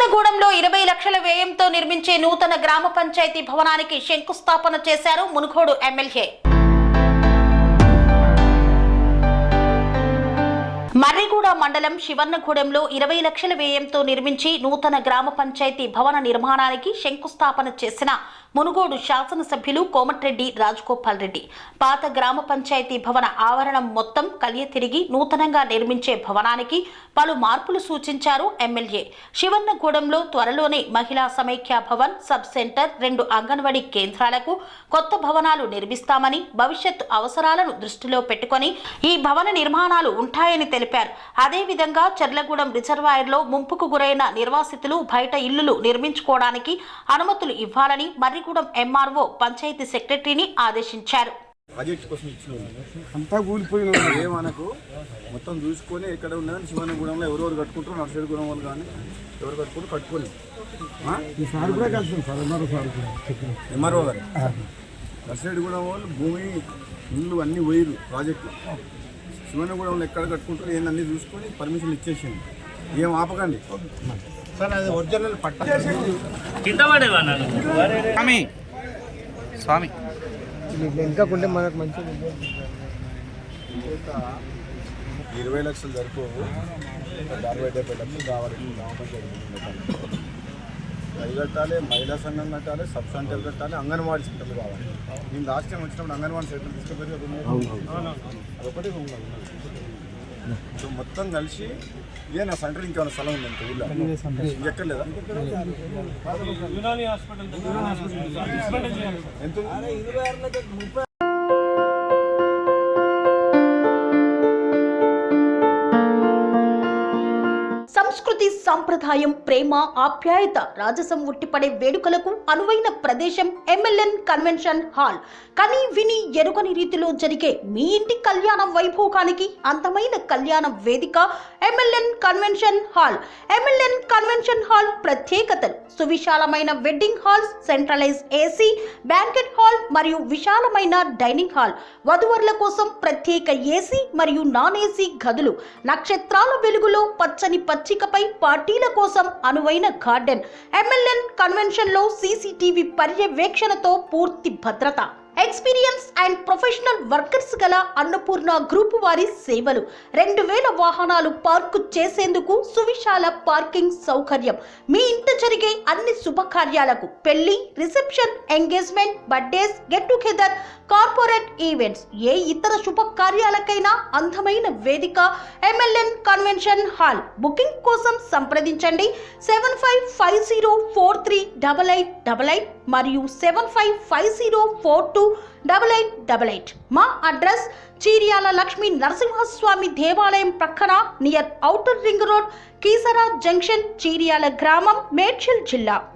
శివన్నగూడెంలో 20 లక్షల వ్యయంతో నిర్మించే నూతన గ్రామ పంచాయతీ భవనానికి శంకుస్థాపన చేశారు మునుగోడు ఎమ్మెల్యే. మర్రిగూడ మండలం శివన్నగూడెంలో 20 లక్షల వ్యయంతో నిర్మించి నూతన గ్రామ పంచాయతీ భవన నిర్మాణానికి శంకుస్థాపన చేసిన మునుగోడు శాసనసభ్యులు కోమటిరెడ్డి రాజగోపాల్ రెడ్డి పాత గ్రామ పంచాయతీ భవన ఆవరణం మొత్తం కలియ తిరిగి నూతనంగా నిర్మించే భవనానికి పలు మార్పులు సూచించారు ఎమ్మెల్యే. శివన్నగూడెంలో త్వరలోనే మహిళా సమైక్య భవన్, సబ్ సెంటర్, 2 అంగన్వాడీ కేంద్రాలకు కొత్త భవనాలు నిర్మిస్తామని, భవిష్యత్తు అవసరాలను దృష్టిలో పెట్టుకుని ఈ భవన నిర్మాణాలు ఉంటాయని తెలిపారు. అదేవిధంగా చర్లగూడెం రిజర్వాయర్లో ముంపుకు గురైన నిర్వాసితులు బయట ఇళ్లు నిర్మించుకోవడానికి అనుమతులు ఇవ్వాలని మర్రిగూడెం ఎంఆర్ఓ పంచాయతీ సెక్రటరీని ఆదేశించారు. అంతా కూలిపోయిన ఏమనకు మొత్తం చూసుకొని ఎక్కడ ఉన్నదని శివన్నగూడెంలో ఎవరెవరు కట్టుకుంటారో నర్సరీగూడెం వాళ్ళు కానీ ఎవరు కట్టుకొని ఎంఆర్ఓ గారు నర్సరీగూడెం వాళ్ళు భూమి ఇల్లు అన్నీ పోయిరు ప్రాజెక్టు. శివన్నగూడెంలో ఎక్కడ కట్టుకుంటారో ఏందన్నీ చూసుకొని పర్మిషన్ ఇచ్చేసింది. ఏం ఆపకండి సార్, అది ఒరిజినల్ పట్ట స్వామి ఇంకా కొంటే మనకు మంచిగా 20 లక్షలు సరిపోవు. 60-70 లక్షలు కావాలి. అది కట్టాలి, మహిళా సంఘం కట్టాలి, సబ్ సెంటర్ కట్టాలి, అంగన్వాడీ సెంటర్లు కావాలి. నేను లాస్ట్ టైం వచ్చినప్పుడు అంగన్వాడీ సెంటర్ తీసుకుపోయి అదొకటి సో మొత్తం కలిసి ఇదే నా సెంటర్ ఇంకేమైనా స్థలం ఉందంటే ఊళ్ళో ఇంకెక్కర్లేదా? ఎంత సంస్కృతి, సంప్రదాయం, ప్రేమ, ఆప్యాయత, రాజసం ఉట్టిపడే వేడుకలకు అనువైన ప్రదేశం ఎంఎల్ఎన్ కన్వెన్షన్ హాల్. కని విని ఎరుగని రీతిలో జరిగే మీ ఇంటి కళ్యాణ వైభోగానికి అందమైన కళ్యాణ వేదిక MLN convention hall. MLN convention hall ప్రత్యేకతలు: సువిశాలమైన wedding halls, centralize AC banquet hall మరియు విశాలమైన డైనింగ్ హాల్, వధువరుల కోసం ప్రత్యేక ఏసీ మరియు నాన్ ఏసీ గదులు, నక్షత్రాల వెలుగులో పచ్చని పచ్చికపై పార్టీల కోసం అనువైన గార్డెన్. ఎంఎల్ఎన్ కన్వెన్షన్ లో సీసీటీవీ పర్యవేక్షణతో పూర్తి భద్రత, ఎక్స్పీరియన్స్ అండ్ ప్రొఫెషనల్ వర్కర్స్ గల అన్నపూర్ణ గ్రూప్ వారి సేవలు, 2000 వాహనాలు పార్కు చేసేందుకు సువిశాల పార్కింగ్ సౌకర్యం. మీ ఇంట జరిగే అన్ని శుభకార్యాలకు, పెళ్లి, reception, engagement, birthdays, get together, corporate events, ఏ ఇతర శుభకార్యాలకైనా అందమైన వేదిక ఎంఎల్ఎన్ కన్వెన్షన్ హాల్. బుకింగ్ కోసం సంప్రదించండి 7550438888 మరియు 7550428888. మా అడ్రస్ చీర్యాల లక్ష్మీ నరసింహస్వామి దేవాలయం ప్రక్కన, near outer ring road, Keesara junction, Cheeryal గ్రామం, మేడ్చల్ జిల్లా.